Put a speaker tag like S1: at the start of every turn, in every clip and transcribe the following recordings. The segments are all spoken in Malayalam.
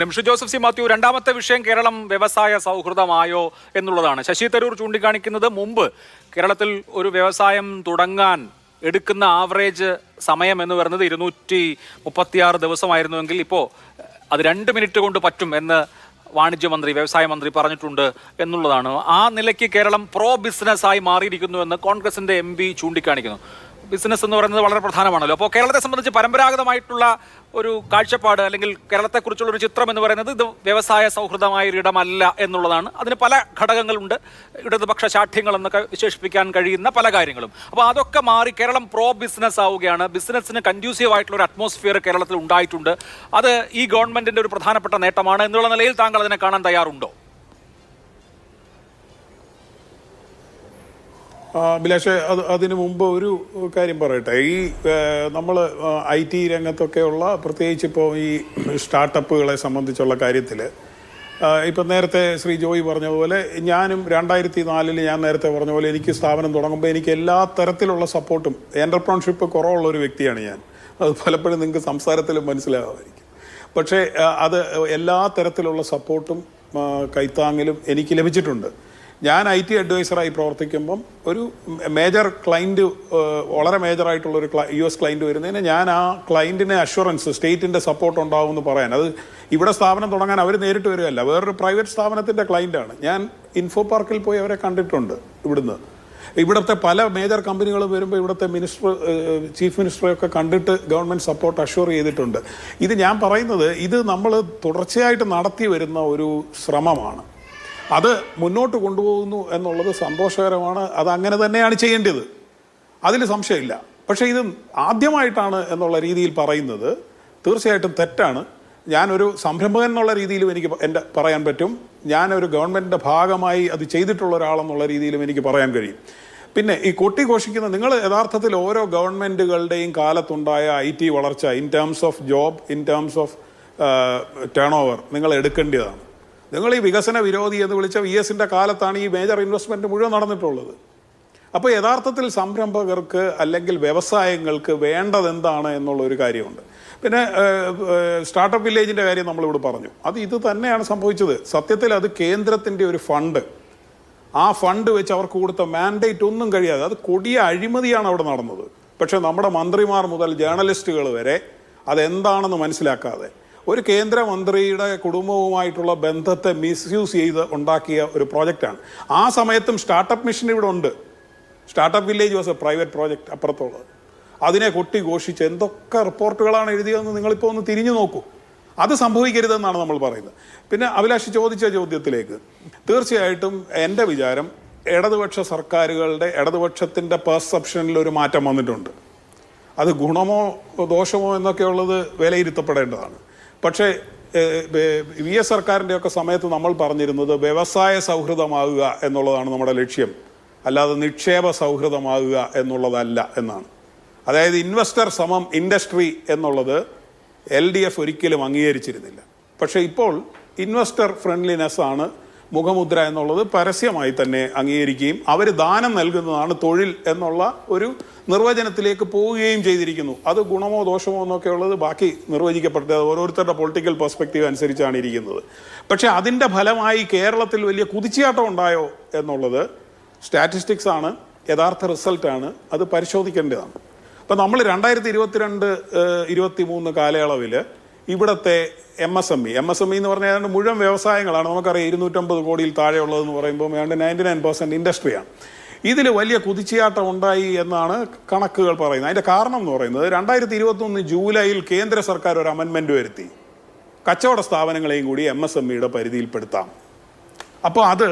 S1: നിമിഷ ജോസഫ് സി മാത്യു, രണ്ടാമത്തെ വിഷയം കേരളം വ്യവസായ സൗഹൃദമായോ എന്നുള്ളതാണ്. ശശി തരൂർ ചൂണ്ടിക്കാണിക്കുന്നത് മുമ്പ് കേരളത്തിൽ ഒരു വ്യവസായം തുടങ്ങാൻ എടുക്കുന്ന ആവറേജ് സമയം എന്ന് പറയുന്നത് 236 ദിവസമായിരുന്നുവെങ്കിൽ ഇപ്പോൾ അത് 2 മിനിറ്റ് കൊണ്ട് പറ്റും എന്ന് വാണിജ്യമന്ത്രി, വ്യവസായ മന്ത്രി പറഞ്ഞിട്ടുണ്ട് എന്നുള്ളതാണ്. ആ നിലയ്ക്ക് കേരളം പ്രോ ബിസിനസ് ആയി മാറിയിരിക്കുന്നു എന്ന് കോൺഗ്രസിന്റെ MP ചൂണ്ടിക്കാണിക്കുന്നു. ബിസിനസ് എന്ന് പറയുന്നത് വളരെ പ്രധാനമാണല്ലോ. അപ്പോൾ കേരളത്തെ സംബന്ധിച്ച് പരമ്പരാഗതമായിട്ടുള്ള ഒരു കാഴ്ചപ്പാട് അല്ലെങ്കിൽ കേരളത്തെക്കുറിച്ചുള്ള ഒരു ചിത്രം എന്ന് പറയുന്നത് ഇത് വ്യവസായ സൗഹൃദമായ ഒരിടമല്ല എന്നുള്ളതാണ്. അതിന് പല ഘടകങ്ങളുണ്ട്, ഇടതുപക്ഷ ശാഠ്യങ്ങൾ എന്നൊക്കെ വിശേഷിപ്പിക്കാൻ കഴിയുന്ന പല കാര്യങ്ങളും. അപ്പോൾ അതൊക്കെ മാറി കേരളം പ്രോ ബിസിനസ് ആവുകയാണ്. ബിസിനസ്സിന് കൺഡ്യൂസീവ് ആയിട്ടുള്ള ഒരു അറ്റ്മോസ്ഫിയർ കേരളത്തിൽ ഉണ്ടായിട്ടുണ്ട്. അത് ഈ ഗവൺമെന്റിന്റെ ഒരു പ്രധാനപ്പെട്ട നേട്ടമാണ് എന്നുള്ള നിലയിൽ താങ്കൾ അതിനെ കാണാൻ തയ്യാറുണ്ടോ?
S2: അഭിലാഷ്, അതിനു മുമ്പ് ഒരു കാര്യം പറയട്ടെ. ഈ നമ്മൾ IT രംഗത്തൊക്കെയുള്ള, പ്രത്യേകിച്ച് ഇപ്പോൾ ഈ സ്റ്റാർട്ടപ്പുകളെ സംബന്ധിച്ചുള്ള കാര്യത്തിൽ ഇപ്പം നേരത്തെ ശ്രീ ജോയി പറഞ്ഞ പോലെ ഞാനും 2004 ഞാൻ നേരത്തെ പറഞ്ഞ പോലെ എനിക്ക് സ്ഥാപനം തുടങ്ങുമ്പോൾ എനിക്ക് എല്ലാ തരത്തിലുള്ള സപ്പോർട്ടും, എൻ്റർപ്രണർഷിപ്പ് കുറവുള്ള ഒരു വ്യക്തിയാണ് ഞാൻ. അത് പലപ്പോഴും നിങ്ങൾക്ക് സംസാരത്തിലും മനസ്സിലാവുമായിരിക്കും. പക്ഷേ അത് എല്ലാ തരത്തിലുള്ള സപ്പോർട്ടും കൈത്താങ്ങലും എനിക്ക് ലഭിച്ചിട്ടുണ്ട്. ഞാൻ IT അഡ്വൈസറായി പ്രവർത്തിക്കുമ്പം ഒരു മേജർ ക്ലയൻറ്റ്, വളരെ മേജറായിട്ടുള്ളൊരു US ക്ലയൻറ്റ് വരുന്നതിന് ഞാൻ ആ ക്ലയൻറ്റിന് അഷ്വറൻസ്, സ്റ്റേറ്റിൻ്റെ സപ്പോർട്ട് ഉണ്ടാവുമെന്ന് പറയാൻ, അത് ഇവിടെ സ്ഥാപനം തുടങ്ങാൻ അവർ നേരിട്ട് വരികയല്ല, വേറൊരു പ്രൈവറ്റ് സ്ഥാപനത്തിൻ്റെ ക്ലയൻറ്റാണ്. ഞാൻ ഇൻഫോ പാർക്കിൽ പോയി അവരെ കണ്ടിട്ടുണ്ട്. ഇവിടുത്തെ പല മേജർ കമ്പനികൾ വരുമ്പോൾ ഇവിടുത്തെ മിനിസ്റ്റർ, ചീഫ് മിനിസ്റ്ററെയൊക്കെ കണ്ടിട്ട് ഗവൺമെൻറ് സപ്പോർട്ട് അഷ്വർ ചെയ്തിട്ടുണ്ട്. ഇത് ഞാൻ പറയുന്നത്, ഇത് നമ്മൾ തുടർച്ചയായിട്ട് നടത്തി വരുന്ന ഒരു ശ്രമമാണ്. അത് മുന്നോട്ട് കൊണ്ടുപോകുന്നു എന്നുള്ളത് സന്തോഷകരമാണ്. അത് അങ്ങനെ തന്നെയാണ് ചെയ്യേണ്ടത്, അതിൽ സംശയമില്ല. പക്ഷേ ഇത് ആദ്യമായിട്ടാണ് എന്നുള്ള രീതിയിൽ പറയുന്നത് തീർച്ചയായിട്ടും തെറ്റാണ്. ഞാനൊരു സംരംഭകൻ എന്നുള്ള രീതിയിലും എനിക്ക് പറയാൻ പറ്റും. ഞാനൊരു ഗവൺമെൻറ്റിൻ്റെ ഭാഗമായി അത് ചെയ്തിട്ടുള്ള ഒരാളെന്നുള്ള രീതിയിലും എനിക്ക് പറയാൻ കഴിയും. പിന്നെ ഈ കൊട്ടിഘോഷിക്കുന്ന, നിങ്ങൾ യഥാർത്ഥത്തിൽ ഓരോ ഗവൺമെൻറ്റുകളുടെയും കാലത്തുണ്ടായ IT വളർച്ച in terms of job, in terms of turn over നിങ്ങൾ എടുക്കേണ്ടതാണ്. നിങ്ങൾ ഈ വികസന വിരോധി എന്ന് വിളിച്ച VSൻ്റെ കാലത്താണ് ഈ മേജർ ഇൻവെസ്റ്റ്മെൻറ്റ് മുഴുവൻ നടന്നിട്ടുള്ളത്. അപ്പോൾ യഥാർത്ഥത്തിൽ സംരംഭകർക്ക് അല്ലെങ്കിൽ വ്യവസായങ്ങൾക്ക് വേണ്ടത് എന്താണ് എന്നുള്ളൊരു കാര്യമുണ്ട്. പിന്നെ സ്റ്റാർട്ടപ്പ് വില്ലേജിൻ്റെ കാര്യം നമ്മളിവിടെ പറഞ്ഞു. ഇത് തന്നെയാണ് സംഭവിച്ചത്. സത്യത്തിൽ അത് കേന്ദ്രത്തിൻ്റെ ഒരു ഫണ്ട്, ആ ഫണ്ട് വെച്ച് അവർക്ക് കൊടുത്ത മാൻഡേറ്റ് ഒന്നും കഴിയാതെ, അത് കൊടിയ അഴിമതിയാണ് അവിടെ നടന്നത്. പക്ഷേ നമ്മുടെ മന്ത്രിമാർ മുതൽ ജേർണലിസ്റ്റുകൾ വരെ അതെന്താണെന്ന് മനസ്സിലാക്കാതെ ഒരു കേന്ദ്രമന്ത്രിയുടെ കുടുംബവുമായിട്ടുള്ള ബന്ധത്തെ മിസ്യൂസ് ചെയ്ത് ഉണ്ടാക്കിയ ഒരു പ്രോജക്റ്റാണ്. ആ സമയത്തും സ്റ്റാർട്ടപ്പ് മിഷൻ ഇവിടെ ഉണ്ട്. Startup village was a private project അപ്പുറത്തുള്ളത്. അതിനെ കൊട്ടിഘോഷിച്ച് എന്തൊക്കെ റിപ്പോർട്ടുകളാണ് എഴുതിയതെന്ന് നിങ്ങളിപ്പോൾ ഒന്ന് തിരിഞ്ഞു നോക്കൂ. അത് സംഭവിക്കരുതെന്നാണ് നമ്മൾ പറയുന്നത്. പിന്നെ അഭിലാഷ് ചോദിച്ച ചോദ്യത്തിലേക്ക്, തീർച്ചയായിട്ടും എൻ്റെ വിചാരം ഇടതുപക്ഷ സർക്കാരുകളുടെ, ഇടതുപക്ഷത്തിൻ്റെ പെർസെപ്ഷനിൽ ഒരു മാറ്റം വന്നിട്ടുണ്ട്. അത് ഗുണമോ ദോഷമോ എന്നൊക്കെ ഉള്ളത് വിലയിരുത്തപ്പെടേണ്ടതാണ്. പക്ഷേ VS സർക്കാരിൻ്റെയൊക്കെ സമയത്ത് നമ്മൾ പറഞ്ഞിരുന്നത് വ്യവസായ സൗഹൃദമാകുക എന്നുള്ളതാണ് നമ്മുടെ ലക്ഷ്യം, അല്ലാതെ നിക്ഷേപ സൗഹൃദമാകുക എന്നുള്ളതല്ല എന്നാണ്. അതായത് ഇൻവെസ്റ്റർ സമം ഇൻഡസ്ട്രി എന്നുള്ളത് LDF ഒരിക്കലും അംഗീകരിച്ചിരുന്നില്ല. പക്ഷേ ഇപ്പോൾ ഇൻവെസ്റ്റർ ഫ്രണ്ട്ലിനെസ് ആണ് മുഖമുദ്ര എന്നുള്ളത് പരസ്യമായി തന്നെ അംഗീകരിക്കുകയും അവർ ദാനം നൽകുന്നതാണ് തൊഴിൽ എന്നുള്ള ഒരു നിർവചനത്തിലേക്ക് പോവുകയും ചെയ്തിരിക്കുന്നു. അത് ഗുണമോ ദോഷമോ എന്നൊക്കെ ഉള്ളത് ബാക്കി നിർവചിക്കപ്പെട്ടത് ഓരോരുത്തരുടെ പൊളിറ്റിക്കൽ പെർസ്പെക്റ്റീവ് അനുസരിച്ചാണ് ഇരിക്കുന്നത്. പക്ഷേ അതിൻ്റെ ഫലമായി കേരളത്തിൽ വലിയ കുതിച്ചുചാട്ടം ഉണ്ടായോ എന്നുള്ളത് സ്റ്റാറ്റിസ്റ്റിക്സ് ആണ്, യഥാർത്ഥ റിസൾട്ടാണ്, അത് പരിശോധിക്കേണ്ടതാണ്. അപ്പം നമ്മൾ 2022-23 കാലയളവിൽ ഇവിടുത്തെ MSME എന്ന് പറഞ്ഞാൽ ഏതാണ്ട് മുഴുവൻ വ്യവസായങ്ങളാണ്. നമുക്കറിയാം 250 കോടിയിൽ താഴെയുള്ളതെന്ന് പറയുമ്പോൾ ഏതാണ്ട് 99% ഇൻഡസ്ട്രിയാണ്. ഇതിൽ വലിയ കുതിച്ചുചാട്ടം ഉണ്ടായി എന്നാണ് കണക്കുകൾ പറയുന്നത്. അതിൻ്റെ കാരണം എന്ന് പറയുന്നത് 2021 ജൂലൈയിൽ കേന്ദ്ര സർക്കാർ ഒരു അമെൻമെൻറ്റ് വരുത്തി, കച്ചവട സ്ഥാപനങ്ങളെയും കൂടി MSMEയുടെ പരിധിയിൽപ്പെടുത്താം. അപ്പോൾ അത്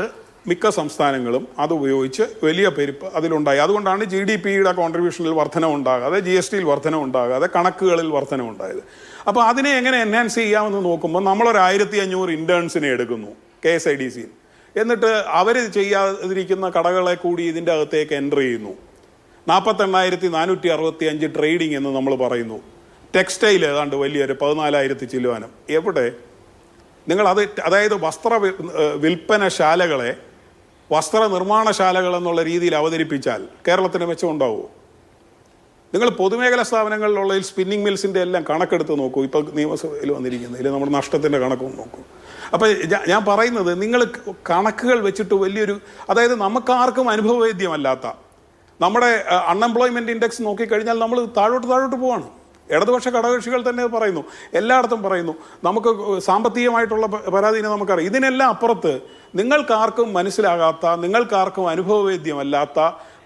S2: മിക്ക സംസ്ഥാനങ്ങളും അത് ഉപയോഗിച്ച് വലിയ പെരുപ്പ് അതിലുണ്ടായി. അതുകൊണ്ടാണ് GDPയുടെ കോൺട്രിബ്യൂഷനിൽ വർധനവുണ്ടാകാതെ, GSTയിൽ വർധനവുണ്ടാകാതെ, കണക്കുകളിൽ വർധനവുണ്ടായത്. അപ്പോൾ അതിനെ എങ്ങനെ എൻഹാൻസ് ചെയ്യാമെന്ന് നോക്കുമ്പോൾ നമ്മളൊരു 1500 ഇൻറ്റേൺസിനെ എടുക്കുന്നു KSIDCയിൽ. എന്നിട്ട് അവർ ചെയ്യാതിരിക്കുന്ന കടകളെ കൂടി ഇതിൻ്റെ അകത്തേക്ക് എൻ്റർ ചെയ്യുന്നു. 48,465 ട്രേഡിംഗ് എന്ന് നമ്മൾ പറയുന്നു. ടെക്സ്റ്റൈൽ ഏതാണ്ട് വലിയൊരു 14,000 ചില്ലുവാനും. എവിടെ അതായത് വസ്ത്ര വിൽപ്പനശാലകളെ വസ്ത്ര നിർമ്മാണശാലകൾ എന്നുള്ള രീതിയിൽ അവതരിപ്പിച്ചാൽ കേരളത്തിന് മെച്ചമുണ്ടാവുമോ? നിങ്ങൾ പൊതുമേഖലാ സ്ഥാപനങ്ങളിലുള്ള ഈ സ്പിന്നിങ് മിൽസിൻ്റെ എല്ലാം കണക്കെടുത്ത് നോക്കൂ. ഇപ്പോൾ നിയമസഭയിൽ വന്നിരിക്കുന്നതിൽ നമ്മുടെ നഷ്ടത്തിൻ്റെ കണക്കും നോക്കൂ. അപ്പോൾ ഞാൻ പറയുന്നത്, നിങ്ങൾ കണക്കുകൾ വെച്ചിട്ട് വലിയൊരു, അതായത് നമുക്കാർക്കും അനുഭവവേദ്യമല്ലാത്ത നമ്മുടെ അൺഎംപ്ലോയ്മെൻറ്റ് ഇൻഡെക്സ് നോക്കിക്കഴിഞ്ഞാൽ നമ്മൾ താഴോട്ട് പോവാണ്. ഇടതുപക്ഷ ഘടകകക്ഷികൾ തന്നെ പറയുന്നു, എല്ലായിടത്തും പറയുന്നു, നമുക്ക് സാമ്പത്തികമായിട്ടുള്ള പരാധീനം നമുക്കറിയാം. ഇതിനെല്ലാം അപ്പുറത്ത് നിങ്ങൾക്കാർക്കും മനസ്സിലാകാത്ത, നിങ്ങൾക്കാർക്കും അനുഭവവേദ്യമല്ലാത്ത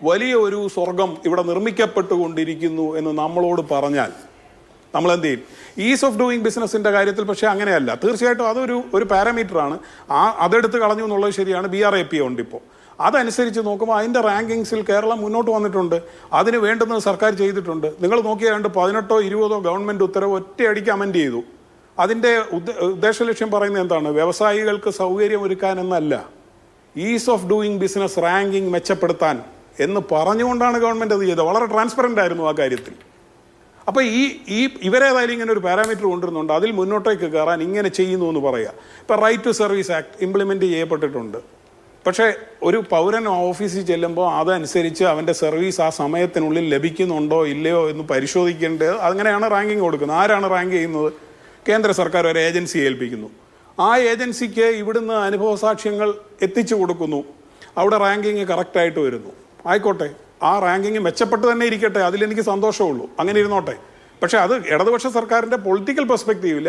S2: വലിയ ഒരു സ്വർഗം ഇവിടെ നിർമ്മിക്കപ്പെട്ടുകൊണ്ടിരിക്കുന്നു എന്ന് നമ്മളോട് പറഞ്ഞാൽ നമ്മൾ എന്ത് ചെയ്യും? ഈസ് ഓഫ് ഡൂയിങ് ബിസിനസിൻ്റെ കാര്യത്തിൽ പക്ഷേ അങ്ങനെയല്ല. തീർച്ചയായിട്ടും അതൊരു പാരാമീറ്ററാണ്. അതെടുത്ത് കളഞ്ഞു എന്നുള്ളത് ശരിയാണ്. BRAP ഉണ്ട് ഇപ്പോൾ. അതനുസരിച്ച് നോക്കുമ്പോൾ അതിൻ്റെ റാങ്കിങ്സിൽ കേരളം മുന്നോട്ട് വന്നിട്ടുണ്ട്. അതിന് വേണ്ടുന്നത് സർക്കാർ ചെയ്തിട്ടുണ്ട്. നിങ്ങൾ നോക്കിയാൽ 18 or 20 ഗവൺമെൻറ് ഉത്തരവ് ഒറ്റയടിക്ക് അമെൻഡ് ചെയ്തു. അതിൻ്റെ ഉദ്ദേശലക്ഷ്യം പറയുന്നത് എന്താണ്? വ്യവസായികൾക്ക് സൗകര്യം ഒരുക്കാൻ എന്നല്ല, is of doing business ranking മെച്ചപ്പെടുത്താൻ എന്ന് പറഞ്ഞുകൊണ്ടാണ് ഗവൺമെൻറ് അത് ചെയ്തത്. വളരെ ട്രാൻസ്പെറൻ്റ് ആയിരുന്നു ആ കാര്യത്തിൽ. അപ്പോൾ ഇവരേതായാലും ഇങ്ങനെ ഒരു പാരാമീറ്റർ കൊണ്ടുവരുന്നുണ്ട്, അതിൽ മുന്നോട്ടേക്ക് കയറാൻ ഇങ്ങനെ ചെയ്യുന്നു എന്ന് പറയുക. ഇപ്പോൾ right to service act implement ചെയ്യപ്പെട്ടിട്ടുണ്ട്. പക്ഷേ ഒരു പൗരൻ ഓഫീസിൽ ചെല്ലുമ്പോൾ അതനുസരിച്ച് അവൻ്റെ സർവീസ് ആ സമയത്തിനുള്ളിൽ ലഭിക്കുന്നുണ്ടോ ഇല്ലയോ എന്ന് പരിശോധിക്കേണ്ടത്. അങ്ങനെയാണ് റാങ്കിങ് കൊടുക്കുന്നത്. ആരാണ് റാങ്ക് ചെയ്യുന്നത്? കേന്ദ്ര സർക്കാർ ഒരു ഏജൻസി ഏൽപ്പിക്കുന്നു. ആ ഏജൻസിക്ക് ഇവിടുന്ന് അനുഭവ സാക്ഷ്യങ്ങൾ എത്തിച്ചു കൊടുക്കുന്നു. അവിടെ റാങ്കിങ് കറക്റ്റായിട്ട് വരുന്നു. ആയിക്കോട്ടെ, ആ റാങ്കിങ് മെച്ചപ്പെട്ട് തന്നെ ഇരിക്കട്ടെ, അതിലെനിക്ക് സന്തോഷമുള്ളൂ, അങ്ങനെ ഇരുന്നോട്ടെ. പക്ഷേ അത് ഇടതുപക്ഷ സർക്കാരിൻ്റെ പൊളിറ്റിക്കൽ പെർസ്പെക്റ്റീവിൽ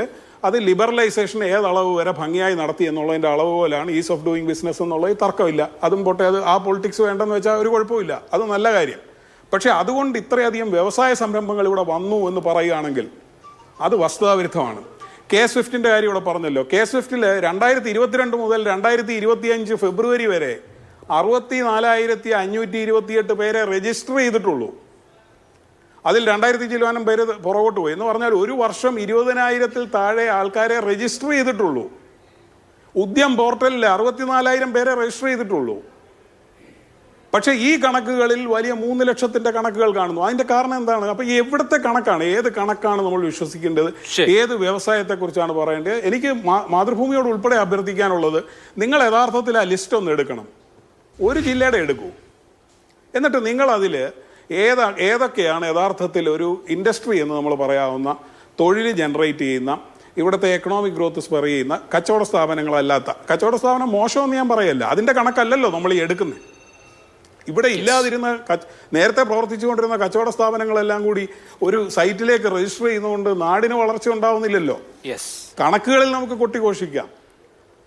S2: അത് ലിബറലൈസേഷൻ ഏതളവ് വരെ ഭംഗിയായി നടത്തി എന്നുള്ളതിൻ്റെ അളവ് പോലെയാണ് ഈസ് ഓഫ് ഡൂയിങ് ബിസിനസ് എന്നുള്ളത്. തർക്കമില്ല. അതും പോട്ടെ, അത് ആ പൊളിറ്റിക്സ് വേണ്ടെന്ന് വെച്ചാൽ ഒരു കുഴപ്പമില്ല, അത് നല്ല കാര്യം. പക്ഷേ അതുകൊണ്ട് ഇത്രയധികം വ്യവസായ സംരംഭങ്ങൾ ഇവിടെ വന്നു എന്ന് പറയുകയാണെങ്കിൽ അത് വസ്തുതാവിരുദ്ധമാണ്. K-SWIFTൻ്റെ കാര്യം ഇവിടെ പറഞ്ഞല്ലോ. K-SWIFTൽ 2022 മുതൽ 2025 ഫെബ്രുവരി വരെ 64,528 പേരെ രജിസ്റ്റർ ചെയ്തിട്ടുള്ളൂ. അതിൽ 2000 ചിലവാനം പേര് പുറകോട്ട് പോയി. എന്ന് പറഞ്ഞാൽ ഒരു വർഷം 20,000-ൽ താഴെ ആൾക്കാരെ രജിസ്റ്റർ ചെയ്തിട്ടുള്ളൂ. ഉദ്യം പോർട്ടലിൽ 64,000 പേരെ രജിസ്റ്റർ ചെയ്തിട്ടുള്ളൂ. പക്ഷേ ഈ കണക്കുകളിൽ വലിയ 3 ലക്ഷത്തിൻ്റെ കണക്കുകൾ കാണുന്നു. അതിൻ്റെ കാരണം എന്താണ്? അപ്പോൾ എവിടുത്തെ കണക്കാണ്, ഏത് കണക്കാണ് നമ്മൾ വിശ്വസിക്കേണ്ടത്? ഏത് വ്യവസായത്തെക്കുറിച്ചാണ് പറയേണ്ടത്? എനിക്ക് മാതൃഭൂമിയോട് ഉൾപ്പെടെ അഭ്യർത്ഥിക്കാനുള്ളത്, നിങ്ങൾ യഥാർത്ഥത്തിൽ ആ ലിസ്റ്റ് ഒന്ന് എടുക്കണം. ഒരു ജില്ലയുടെ എടുക്കൂ. എന്നിട്ട് നിങ്ങളതിൽ ഏതൊക്കെയാണ് യഥാർത്ഥത്തിൽ ഒരു ഇൻഡസ്ട്രി എന്ന് നമ്മൾ പറയാവുന്ന, തൊഴിൽ ജനറേറ്റ് ചെയ്യുന്ന, ഇവിടുത്തെ എക്കണോമിക് ഗ്രോത്ത് സ്പെർ ചെയ്യുന്ന കച്ചവട സ്ഥാപനങ്ങളല്ലാത്ത. കച്ചവട സ്ഥാപനം മോശമെന്ന് ഞാൻ പറയല്ല, അതിൻ്റെ കണക്കല്ലല്ലോ നമ്മൾ ഈ എടുക്കുന്നത്. ഇവിടെ ഇല്ലാതിരുന്ന നേരത്തെ പ്രവർത്തിച്ചുകൊണ്ടിരുന്ന കച്ചവട സ്ഥാപനങ്ങളെല്ലാം കൂടി ഒരു സൈറ്റിലേക്ക് രജിസ്റ്റർ ചെയ്യുന്നതുകൊണ്ട് നാടിന് വളർച്ച ഉണ്ടാവുന്നില്ലല്ലോ. കണക്കുകളിൽ നമുക്ക് കൊട്ടിഘോഷിക്കാം.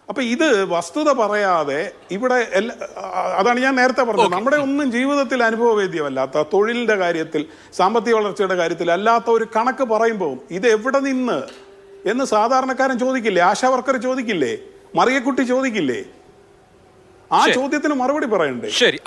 S2: അപ്പൊ ഇത് വസ്തുത പറയാതെ ഇവിടെ അതാണ് ഞാൻ നേരത്തെ പറഞ്ഞത്, നമ്മുടെ ഒന്നും ജീവിതത്തിൽ അനുഭവവേദ്യമല്ലാത്ത, തൊഴിലിന്റെ കാര്യത്തിൽ, സാമ്പത്തിക വളർച്ചയുടെ കാര്യത്തിൽ അല്ലാത്ത ഒരു കണക്ക് പറയുമ്പോൾ ഇത് എവിടെ നിന്ന് എന്ന് സാധാരണക്കാരൻ ചോദിക്കില്ലേ? ആശാവർക്കർ ചോദിക്കില്ലേ? മറിയക്കുട്ടി ചോദിക്കില്ലേ? ആ ചോദ്യത്തിന് മറുപടി പറയണ്ടേ?
S1: ശരി.